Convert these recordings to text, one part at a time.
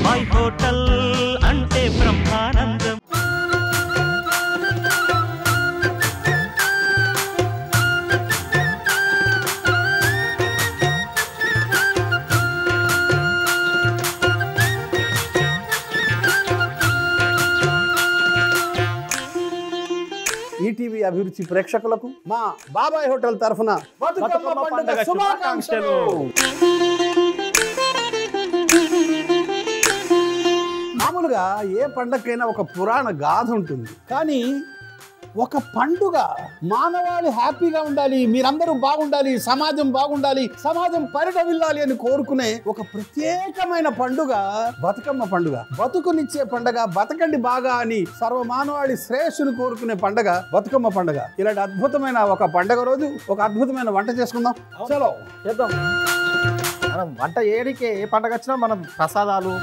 బాబాయ్ హోటల్ అంటే బ్రహ్మానందం. ఈటీవీ అభిరుచి ప్రేక్షకులకు మా బాబాయ్ హోటల్ తరఫున బతుకమ్మ పండుగ శుభాకాంక్షలు. మామూలుగా ఏ పండగకైనా ఒక పురాణ గాథ ఉంటుంది, కానీ ఒక పండుగ మానవాళి హ్యాపీగా ఉండాలి, మీరందరూ బాగుండాలి, సమాజం బాగుండాలి, సమాజం పరిఢవిల్లాలి అని కోరుకునే ఒక ప్రత్యేకమైన పండుగ బతుకమ్మ పండుగ. బతుకునిచ్చే పండుగ, బతకండి బాగా అని సర్వమానవాళి శ్రేయస్సును కోరుకునే పండుగ బతుకమ్మ పండుగ. ఇలాంటి అద్భుతమైన ఒక పండుగ రోజు ఒక అద్భుతమైన వంట చేసుకుందాం. చలో చేద్దాం. మనం వంట ఏడికే ఏ పండగ వచ్చినా మనం ప్రసాదాలు.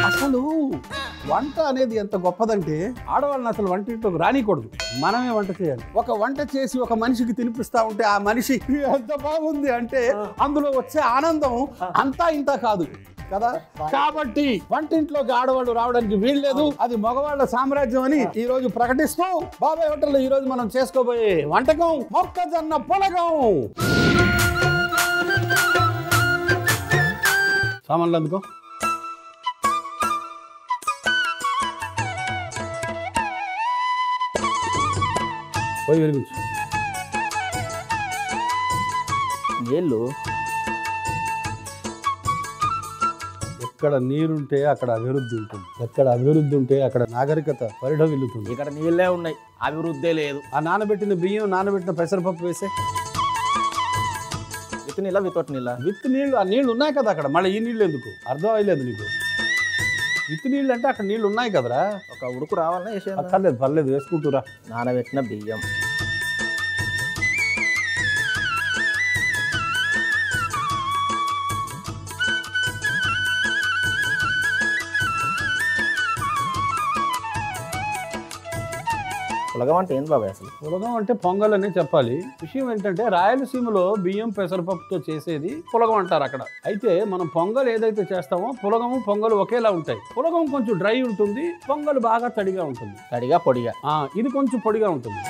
అసలు వంట అనేది ఎంత గొప్పదంటే ఆడవాళ్ళని అసలు వంటింట్లోకి రానికూడదు, మనమే వంట చేయాలి. ఒక వంట చేసి ఒక మనిషికి తినిపిస్తా ఉంటే ఆ మనిషి ఎంత బాగుంది అంటే అందులో వచ్చే ఆనందం అంతా ఇంత కాదు కదా. కాబట్టి వంటింట్లోకి ఆడవాళ్ళు రావడానికి వీల్లేదు, అది మగవాళ్ళ సామ్రాజ్యం అని ఈ రోజు ప్రకటిస్తూ బాబాయ్ హోటల్లో ఈ రోజు మనం చేసుకోబోయే వంటకం మొక్కజొన్న పులగం. సామాన్లు అందుకో. పోయి వెలిగించు. నీళ్ళు ఎక్కడ నీరుంటే అక్కడ అభివృద్ధి ఉంటుంది, ఎక్కడ అభివృద్ధి ఉంటే అక్కడ నాగరికత పరిఢవిల్లుతుంది. ఇక్కడ నీళ్ళే ఉన్నాయి, అభివృద్ధి లేదు. ఆ నానబెట్టిన బియ్యం, నానబెట్టిన పెసరపప్పు వేసే విత్ నీళ్ళ వితౌట్ నీళ్ళ విత్ నీళ్ళు. ఆ నీళ్ళు ఉన్నాయి కదా అక్కడ, మళ్ళీ ఈ నీళ్ళు ఎందుకు అర్థం అయ్యలేదు నీకు. విత్ నీళ్ళు అంటే అక్కడ నీళ్ళు ఉన్నాయి కదరా. ఒక ఉడుకు రావాలన్నా వేసేయాలి. పర్లేదు పర్లేదు వేసుకుంటురా. నానబెట్టిన బియ్యం, పులగం అంటే ఏంది బాబాయ్ అసలు? పులగం అంటే పొంగల్ అనే చెప్పాలి. విషయం ఏంటంటే రాయలసీమలో బియ్యం పెసరపప్పుతో చేసేది పులగం అంటారు అక్కడ. అయితే మనం పొంగల్ ఏదైతే చేస్తామో పులగము పొంగల్ ఒకేలా ఉంటాయి. పులగం కొంచెం డ్రై ఉంటుంది, పొంగల్ బాగా తడిగా ఉంటుంది. తడిగా పొడిగా. ఇది కొంచెం పొడిగా ఉంటుంది.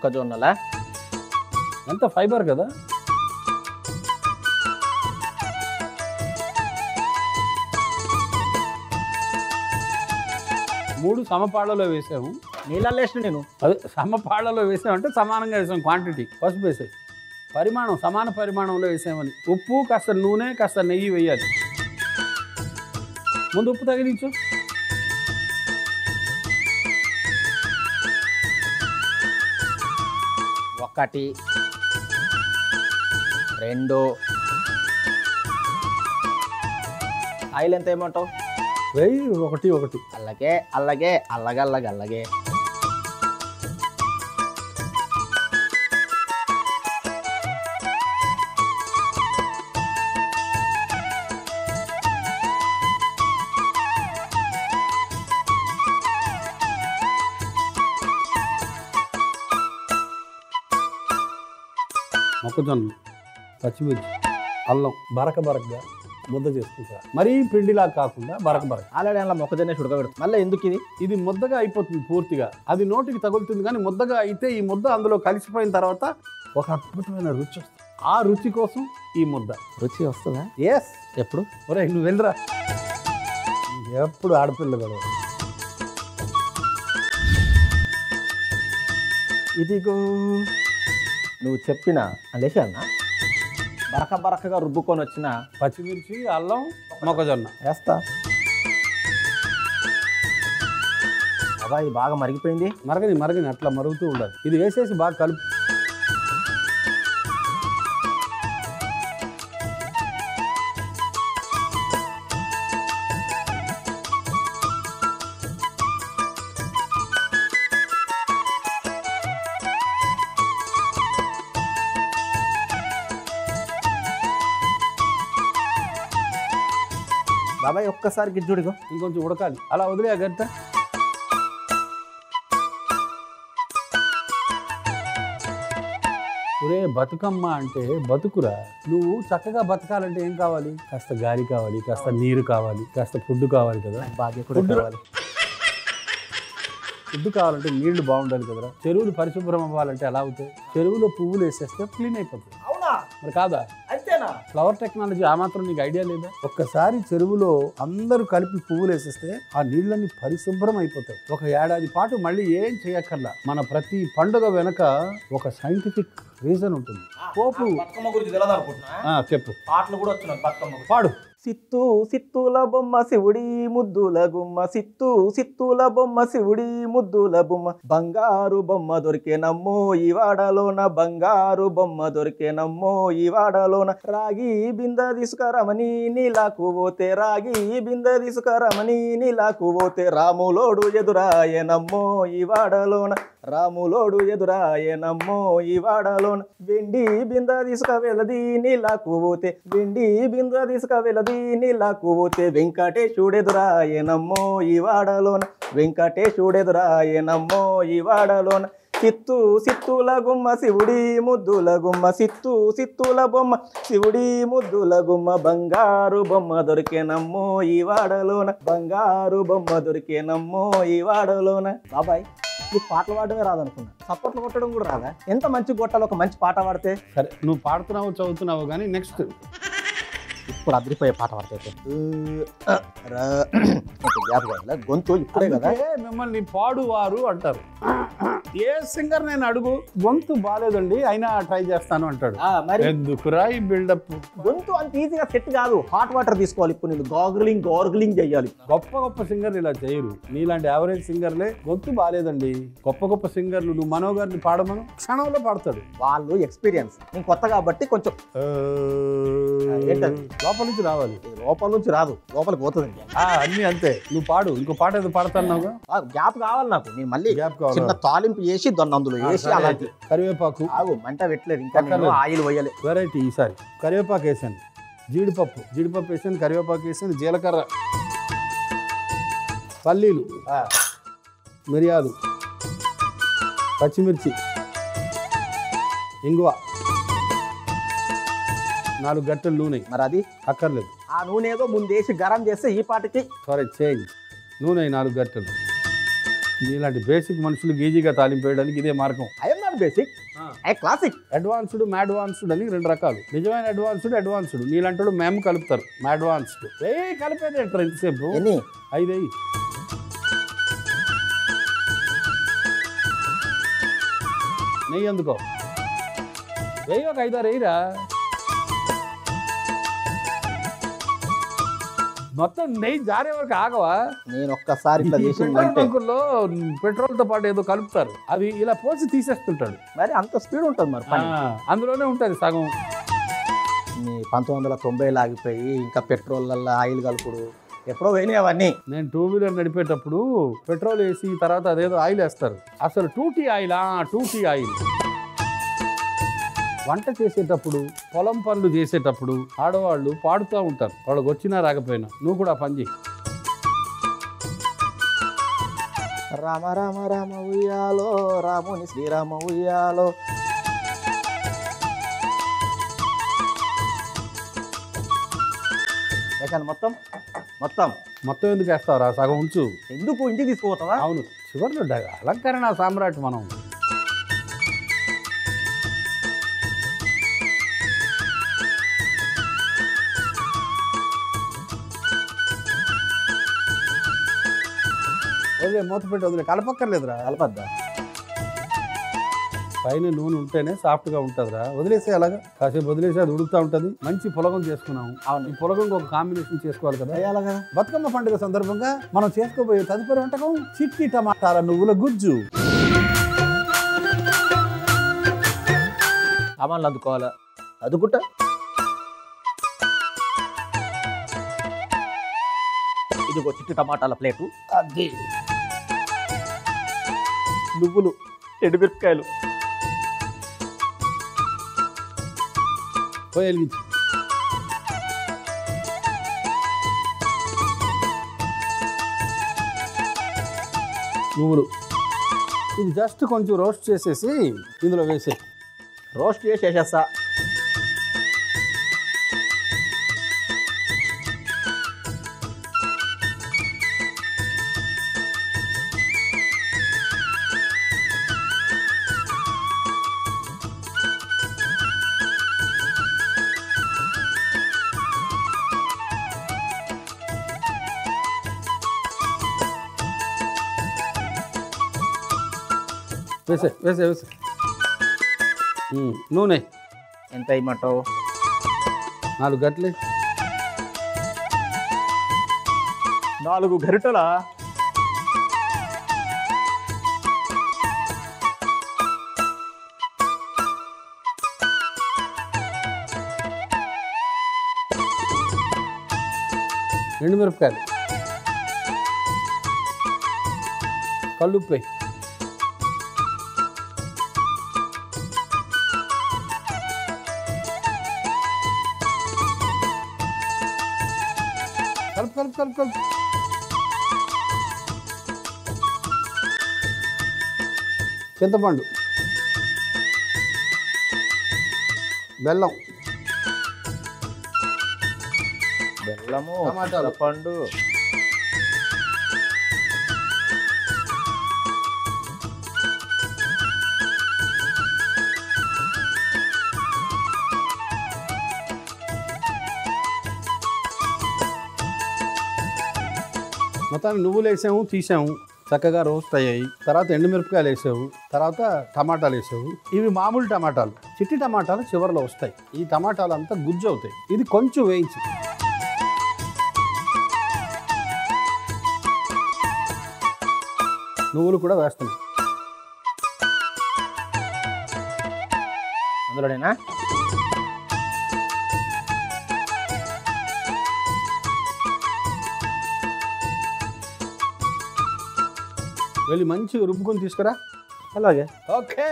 మొక్కజొన్నలా ఎంత ఫైబర్ కదా. మూడు సమపాళ్ళలో వేసాము. నీళ్ళల్లో వేసిన నేను అదే సమపాళ్ళలో వేసామంటే సమానంగా వేసాం. క్వాంటిటీ పసుపు వేసాయి, పరిమాణం సమాన పరిమాణంలో వేసామని. ఉప్పు, కాస్త నూనె, కాస్త నెయ్యి వేయాలి. ముందు ఉప్పు తగిలించు. ఒకటి, రెండు. ఆయిల్ ఎంత ఏమంటావు? వెయ్యి ఒకటి ఒకటి. అల్లగే అల్లగే అల్లగల్లగ అల్లగే. మొక్కజొన్నలు, పచ్చిమిర్చి, అల్లం బరక బరకగా ముద్ద చేసుకుంటారు. మరీ పిండిలా కాకుండా బరక బరక. ఆల్రెడీ అలా మొక్కజొన్న ఉడకబెడుతుంది. మళ్ళీ ఎందుకు ఇది? ఇది ముద్దగా అయిపోతుంది పూర్తిగా. అది నోటికి తగులుతుంది, కానీ ముద్దగా అయితే ఈ ముద్ద అందులో కలిసిపోయిన తర్వాత ఒక అద్భుతమైన రుచి వస్తుంది. ఆ రుచి కోసం ఈ ముద్ద. రుచి వస్తుందా? ఎస్. ఎప్పుడు? ఒరే నువ్వు వెళ్ళరా, ఎప్పుడు ఆడపిల్ల గొడవ. ఇదిగో నువ్వు చెప్పిన లేచానా బరక బరకగా రుబ్బుకొని వచ్చిన పచ్చిమిర్చి, అల్లం, మొక్కజొన్న వేస్తా. బాబా ఇది బాగా మరిగిపోయింది. మరగని అట్లా మరుగుతూ ఉండాలి. ఇది వేసేసి బాగా కలుపు. బాబాయ్ ఒక్కసారి గిజ్జుడిగో. ఇంకొంచెం ఉడకాలి, అలా వదిలే గంట. ఒరే బతుకమ్మ అంటే బతుకురా. నువ్వు చక్కగా బతకాలంటే ఏం కావాలి? కాస్త గాలి కావాలి, కాస్త నీరు కావాలి, కాస్త ఫుడ్ కావాలి కదా. భాగ్య కూడా కావాలి. ఫుడ్ కావాలంటే నీళ్లు బాగుండాలి కదరా. చెరువులు పరిశుభ్రం అవ్వాలంటే ఎలా అవుతాయి? చెరువులో పువ్వులు వేసేస్తే క్లీన్ అయిపోతాయి. అవునా? మరి కాదా? అంతేనా? ఫ్లవర్ టెక్నాలజీ ఆ మాత్రం నీకు ఐడియా లేదా? ఒక్కసారి చెరువులో అందరూ కలిపి పువ్వులు వేసేస్తే ఆ నీళ్ళన్నీ పరిశుభ్రం అయిపోతాయి. ఒక ఏడాది పాటు మళ్ళీ ఏం చేయక్కర్లా. మన ప్రతి పండుగ వెనక ఒక సైంటిఫిక్ రీజన్ ఉంటుంది. పోపు బతుకమ్మ గురించి తెలియదు అనుకుంటున్నా. చెప్పు. పాటలు కూడా వచ్చినాయి బతుకమ్మ. పాడు. సిత్తు సిత్తుల బొమ్మ శివుడి ముద్దుల గుమ్మ, సిత్తు సిత్తుల బొమ్మ శివుడి ముద్దుల బొమ్మ, బంగారు బొమ్మ దొరికేనమ్మో ఈ వాడలోన, బంగారు బొమ్మ దొరికేనమ్మో ఈ వాడలోన, రాగి బింద తీసుకరమని నీలాకు పోతే, రాగి బింద తీసుకరమని నీలాకు పోతే, రాములోడు ఎదురాయనమ్మో ఈ వాడలోన, రాములోడు ఎదురాయనమ్మో ఈ వాడలోన, వెండి బింద తీసుక వెలది నీలాకు పోతే, వెండి బింద తీసుక వెలది నీలాకు పోతే, వెంకటేశుడెదురాయనమ్మో ఈ వాడలోన, వెంకటేశుడెదురాయనమ్మో ఈ వాడలోన, సిత్తు సిత్తుల గుమ్మ శివుడి ముద్దుల గుమ్మ, సిత్తు సిత్తుల బొమ్మ శివుడి ముద్దుల గుమ్మ, బంగారు బొమ్మ దొరికేనమ్మో ఈ వాడలోన, బంగారు బొమ్మ దొరికేనమ్మో ఈ వాడలోన. బాబాయ్ నీకు పాటలు పాడడమే రాదనుకున్నా, సపోర్ట్లు కొట్టడం కూడా రాదా? ఎంత మంచి కొట్టాలి ఒక మంచి పాట పాడితే. సరే నువ్వు పాడుతున్నావు చదువుతున్నావు కానీ నెక్స్ట్ ఇప్పుడు అదిరిపోయే పాట పాడితే గొంతు ఇప్పుడే కదా. మిమ్మల్ని పాడువారు అంటారు. ఏ సింగర్ నేను అడుగు, గొంతు బాగాలేదండి అయినా ట్రై చేస్తాను అంటాడు. మరి ఎందుకురా ఈ బిల్డప్? గొంతు అంత ఈజీగా సెట్ కాదు. హాట్ వాటర్ తీసుకోవాలి. ఇప్పుడు నేను గార్గిలింగ్ చేయాలి. గొప్ప గొప్ప సింగర్లు ఇలా చేయరు. నీలాంటి యావరేజ్ సింగర్లే గొంతు బాగాలేదండి. గొప్ప గొప్ప సింగర్లు నువ్వు మనో గారిని పాడమను, క్షణంలో పాడతాడు. వాళ్ళు ఎక్స్పీరియన్స్. నేను కొత్త కాబట్టి కొంచెం లోపల నుంచి రావాలి, లోపల నుంచి రాదు, లోపలికి పోతుంది. అన్ని అంతే. నువ్వు పాడు, ఇంకో పాట ఏదో పాడతాను. గ్యాప్ కావాలి నాకు. నేను మళ్ళీ గ్యాప్ కావాలి. చిన్న తాలింపు వేసి దాన్ని అందులో వేసి అలాంటి కరివేపాకు. మంట పెట్టలేదు ఇంకా, ఆయిల్ పోయలే. వెరైటీ ఈసారి కరివేపాకు వేసాను, జీడిపప్పు వేసాను, కరివేపాకు వేసాను, జీలకర్ర, పల్లీలు, మిరియాలు, పచ్చిమిర్చి, ఇంగువ, 4 గంటలు నూనె. మరి అది అక్కర్లేదు. ఆ నూనె ఏదో ముందేసి గరం చేస్తే ఈ పాటకి చేంజ్. నూనె 4 గంటలు. ఇలాంటి బేసిక్ మనుషులు ఈజీగా తాలింపు వేయడానికి ఇదే మార్గం. I'm not basic, I classic. Advanced, మ్యాడ్వాన్స్డ్ అని 2 రకాలు. నిజమైన అడ్వాన్స్డ్ నీలాంటి మేము కలుపుతారు. మ్యాడ్వాన్స్డ్ కలిపేది అంటారు ఎంతసేపు. 5 అయ్యి నెయ్యి అందుకో ఒక 5 6 వేయరా. మొత్తం నెయ్యి జారే వరకు ఆగవా? నేను ఒక్కసారి బంకుల్లో పెట్రోల్తో పాటు ఏదో కలుపుతారు, అది ఇలా పోసి తీసేస్తుంటాడు. మరి అంత స్పీడ్ ఉంటుంది మరి. అందులోనే ఉంటుంది సగం. 1990 ఆగిపోయి ఇంకా పెట్రోల్ ఆయిల్ కలుపుడు ఎప్పుడో పోయినాయి అవన్నీ. నేను 2 వీలర్ నడిపేటప్పుడు పెట్రోల్ వేసి తర్వాత అదేదో ఆయిల్ వేస్తారు. అసలు 2T ఆయిల్. వంట చేసేటప్పుడు, పొలం పనులు చేసేటప్పుడు ఆడవాళ్ళు పాడుతూ ఉంటారు. వాళ్ళకి వచ్చినా రాకపోయినా. నువ్వు కూడా పని చేయి. రామ రామ రామ ఉయ్యాలో, రాముని శ్రీరామ ఉయ్యాలో. మొత్తం ఎందుకు వేస్తావురా? సగం ఉంచు. ఎందుకు? ఇంటికి తీసుకుపోతావా? అవును, చివరిలో అలంకరణ సామ్రాట్ మనం. మూత పెట్టి వదిలే, కలపక్కర్లేదురా. కలపద్దా? పైన నూనె ఉంటేనే సాఫ్ట్గా ఉంటుందిరా. వదిలేసే అలాగా కాసేపు వదిలేసి అది ఉడుకుతూ ఉంటుంది. మంచి పులగం చేసుకున్నాము. ఈ పులగం ఒక కాంబినేషన్ చేసుకోవాలి కదా. అలాగా బతుకమ్మ పండుగ సందర్భంగా మనం చేసుకోబోయే తదుపరి వంటకం చిట్టి టమాటాల నువ్వుల గుజ్జు. సామాన్లు అందుకోవాలా? అదుకుంటా. ఇదిగో చిట్టి టమాటాల ప్లేటు, అది నువ్వులు, ఎండుమిరపకాయలు. వెలిగించు. నువ్వులు ఇది జస్ట్ కొంచెం రోస్ట్ చేసేసి ఇందులో వేసే. రోస్ట్ చేసేస్తా. వేసే వేసే వేసే. నూనె ఎంత వేయమంటావు? 4 గంటలు. 4 గరిటెలా? ఎండుమిరపకాయలు, కల్లుప్పు, కలుపు కలుపు కలుపు కలుపు. చింతపండు, బెల్లం, బెల్లము, టమాటాలు, పండు, మొత్తానికి నువ్వులు వేసాము, తీసాము, చక్కగా రోస్ట్ అయ్యాయి. తర్వాత ఎండుమిరపకాయలు వేసావు, తర్వాత టమాటాలు వేసావు. ఇవి మామూలు టమాటాలు. చిట్టి టమాటాలు చివరిలో వస్తాయి. ఈ టమాటాలు అంతా గుజ్జు అవుతాయి. ఇది కొంచెం వేయించి నువ్వులు కూడా వేస్తున్నాం. అందులోనేనా? వెళ్ళి మంచిగా రుబ్బుకొని తీసుకురా. అలాగే. ఓకే.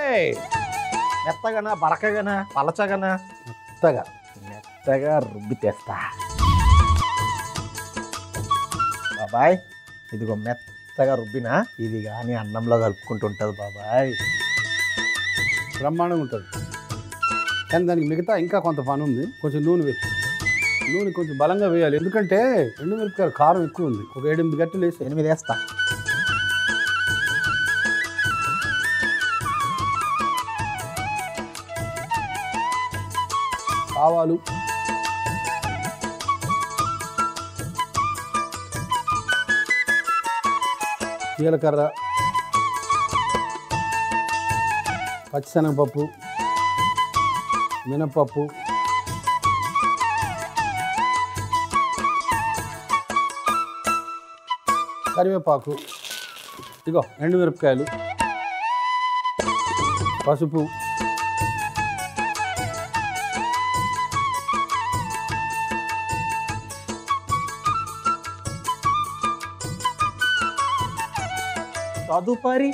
మెత్తగానా, బరకగానా, పలచగానా? మెత్తగా రుబ్బి తెస్తా బాబాయ్. ఇదిగో మెత్తగా రుబ్బినా ఇది కానీ అన్నంలో కలుపుకుంటుంటుంది బాబాయ్. బ్రహ్మాండంగా ఉంటుంది. కానీ దానికి మిగతా ఇంకా కొంత పని ఉంది. కొంచెం నూనె వేసి, నూనె కొంచెం బలంగా వేయాలి. ఎందుకంటే ఎండుమిరపకాయలు కారం ఎక్కువ ఉంది. ఒక 7-8 గంటలు వేసి 8 వేస్తా. ఆవాలు, జీలకర్ర, పచ్చిశనగపప్పు, మినపప్పు, కరివేపాకు, ఇగో ఎండుమిరపకాయలు, పసుపు, తదుపరి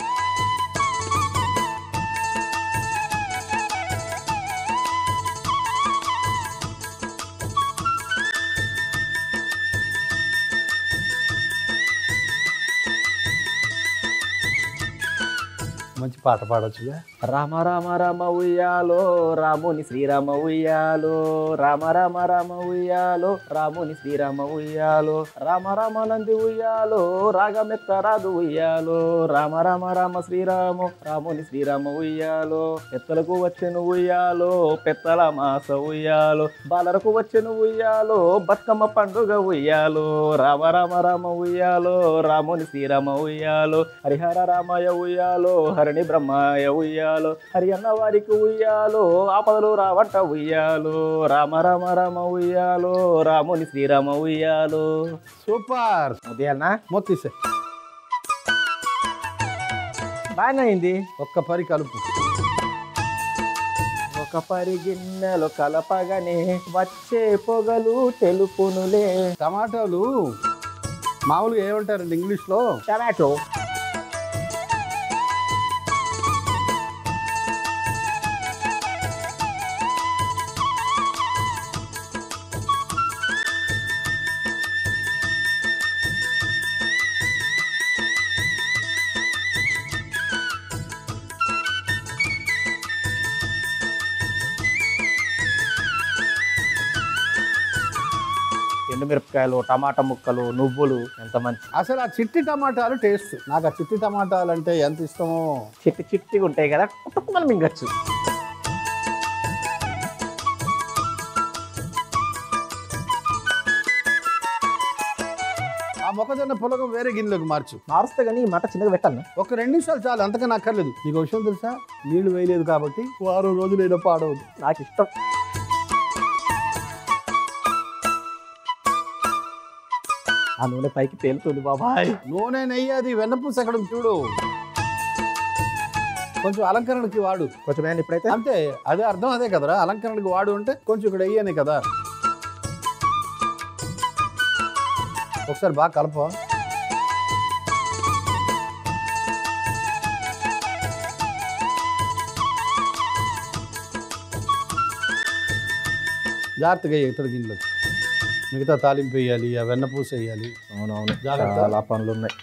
మంచి పాట పాడొచ్చుగా. రామ రామ రామ ఉయ్యాలో రాముని శ్రీరామ ఉయ్యాలో, రామ రామ రామ ఉయ్యాలో రాముని శ్రీరామ ఉయ్యాలో, రామ రామ నంది ఉయ్యాలో రాగమెత్త రాదు ఉయ్యాలో, రామ రామ రామ శ్రీరాము రాముని శ్రీరామ ఉయ్యాలో, పెత్తలకు వచ్చెను ఉయ్యాలో పెత్తల మాస ఉయ్యాలో, బాలరకు వచ్చెను ఉయ్యాలో బతుకమ్మ పండుగ ఉయ్యాలో, రామ రామ రామ ఉయ్యాలో రాముని శ్రీరామ ఉయ్యాలో, హరిహర రామయ్య ఉయ్యాలో హరిణి బ్రహ్మయ్య ఉయ్యాలో, హరి అన్న వారికి ఉయ్యాలో ఆపదలు రావంట ఉయ్యాలో, రామ రామ రామ ఉయ్యాలో రాముని శ్రీరామ ఉయ్యాలో. సూపర్. అదేనా? మొత్తిసే బాగానే అయింది. ఒక్క పరి కలుపు. ఒక పరి గిన్నెలో కలపగానే వచ్చే పొగలు తెలుపునులే. టమాటాలు మామూలుగా ఏమంటారండి ఇంగ్లీష్లో? టమాటో. ఎండుమిరపకాయలు, టమాటా ముక్కలు, నువ్వులు ఎంత మంచి. అసలు ఆ చిట్టి టమాటాలు టేస్ట్, నాకు ఆ చిట్టి టమాటాలు అంటే ఎంత ఇష్టమో. చిట్టిగా ఉంటాయి కదా, మనం మింగచ్చు. ఆ మొక్కజొన్న పులగం వేరే గిన్నెలోకి మారుస్తే కానీ ఈ మాట చిన్నగా పెట్టాను. ఒక 2 నిమిషాలు చాలు, అంతకన్నా అక్కర్లేదు. నీకు విషయం తెలుసా, నీళ్లు వేయలేదు కాబట్టి వారం రోజులైనా పాడవద్దు. నాకు ఇష్టం. ఆ నూనె పైకి తేలుతుంది బాబాయ్. నూనె నెయ్యి అది వెన్నపూస ఎక్కడ ఉంది చూడు. కొంచెం అలంకరణకి వాడు. కొంచెం వేయండి ఇప్పుడైతే. అంతే, అదే అర్థం అదే కదరా, అలంకరణకి వాడు అంటే కొంచెం ఇక్కడ వెయ్యనే కదా. ఒకసారి బాగా కలప. జాగ్రత్తగా ఇతర గిన్నెలకు మిగతా తాలింపు వేయాలి, ఆ వెన్నపూస వేయాలి. అవునవును, జాగ్రత్త. చాలా పనులు ఉన్నాయి.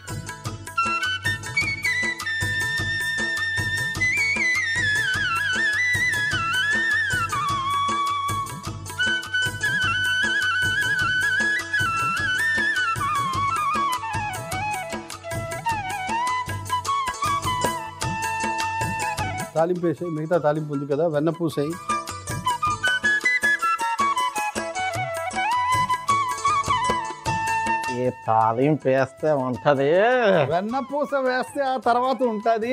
తాలింపు వేసాయి, మిగతా తాలింపు ఉంది కదా, వెన్నపూసాయి. ఏ తాలింపు వేస్తే ఉంటది, వెన్నపూస వేస్తే ఆ తర్వాత ఉంటది.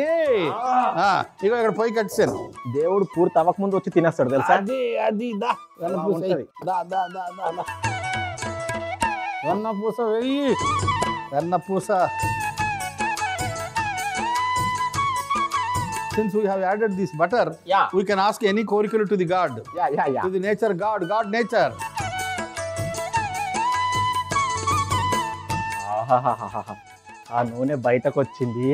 ఇక ఇక్కడ పొయ్యి కట్టాను. దేవుడు పూర్తి అవ్వక ముందు వచ్చి తినేస్తాడు తెలుసా. అది అది దా వెన్నపూస ఉంటది. దా దా దా దా దా. వెన్నపూస వెయ్యి, వెన్నపూస. Since we have added this butter, Yeah. we can ask any కోరికలు to the god, yeah to the nature god, god nature. ఆహాహాహాహా. ఆ నూనె బయటకు వచ్చింది.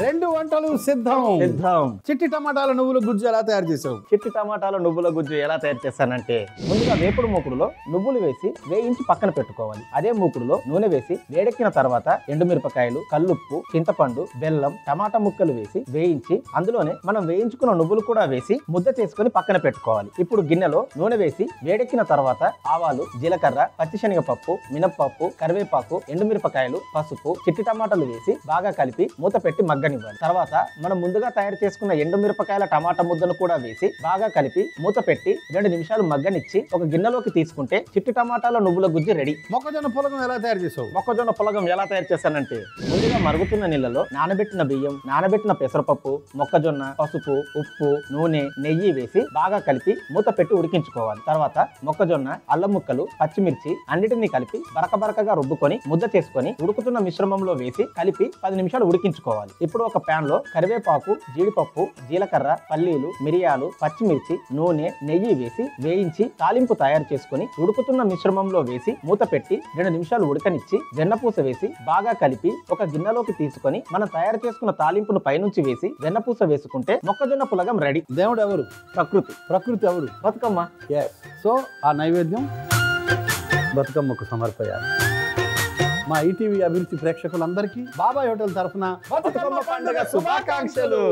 రెండు వంటలు సిద్ధం. చిట్టి టమాటాల నువ్వుల గుజ్జు ఎలా తయారు చేసావు? చిట్టి టమాటాల నువ్వుల గుజ్జు ఎలా తయారు చేస్తానంటే, ముందుగా వేపుడు మూకుడులో నువ్వులు వేసి వేయించి పక్కన పెట్టుకోవాలి. అదే మూకుడులో నూనె వేసి వేడెక్కిన తర్వాత ఎండుమిరపకాయలు, కల్లుప్పు, చింతపండు, బెల్లం, టమాటా ముక్కలు వేసి వేయించి అందులోనే మనం వేయించుకున్న నువ్వులు కూడా వేసి ముద్ద చేసుకుని పక్కన పెట్టుకోవాలి. ఇప్పుడు గిన్నెలో నూనె వేసి వేడెక్కిన తర్వాత ఆవాలు, జీలకర్ర, పచ్చిశనగపప్పు, మినప్పప్పు, కరివేపాకు, ఎండుమిరపకాయలు, పసుపు, చిట్టి టమాటాలు వేసి బాగా కలిపి మూత పెట్టి మగ్గనివ్వాలి. తర్వాత మనం ముందుగా తయారు చేసుకున్న ఎండుమిరపకాయల టమాటా ముద్దను కూడా వేసి బాగా కలిపి మూత పెట్టి 2 నిమిషాలు మగ్గనిచ్చి ఒక గిన్నెలోకి తీసుకుంటే చిట్టి టమాటాల నువ్వుల గుజ్జు రెడీ. మొక్కజొన్న పులగం ఎలా తయారు చేసావు? మొక్కజొన్న పులగం ఎలా తయారు చేస్తానంటే, ముందుగా మరుగుతున్న నీళ్ళలో నానబెట్టిన బియ్యం, నానబెట్టిన పెసరపప్పు, మొక్కజొన్న, పసుపు, ఉప్పు, నూనె, నెయ్యి వేసి బాగా కలిపి మూత పెట్టి ఉడికించుకోవాలి. తర్వాత మొక్కజొన్న, అల్లం ముక్కలు, పచ్చిమిర్చి అన్నిటినీ కలిపి బరకబరకగా రుబ్బుకొని ముద్ద చేసుకొని ఉడుకుతున్న మిశ్రమంలో వేసి కలిపి 10 నిమిషాలు ఉడికించుకోవాలి. ఇప్పుడు ఒక ప్యాన్ లో కరివేపాకు, జీడిపప్పు, జీలకర్ర, పల్లీలు, మిరియాలు, పచ్చిమిర్చి, నూనె, నెయ్యి వేసి వేయించి తాలింపు తయారు చేసుకుని ఉడుకుతున్న మిశ్రమంలో వేసి మూత పెట్టి 2 నిమిషాలు ఉడకనిచ్చి వెన్నపూస వేసి బాగా కలిపి ఒక గిన్నెలోకి తీసుకొని మనం తయారు చేసుకున్న తాలింపును పైనుంచి వేసి వెన్నపూస వేసుకుంటే మొక్కజొన్న పులగం రెడీ. దేవుడు ఎవరు? ప్రకృతి. ప్రకృతి ఎవరు? బతుకమ్మ. సో ఆ నైవేద్యం బతుకమ్మకు సమర్పయాలి. మా ఈటీవీ అభిరుచి ప్రేక్షకులందరికీ బాబాయ్ హోటల్ తరఫున బతుకమ్మ పండుగ శుభాకాంక్షలు.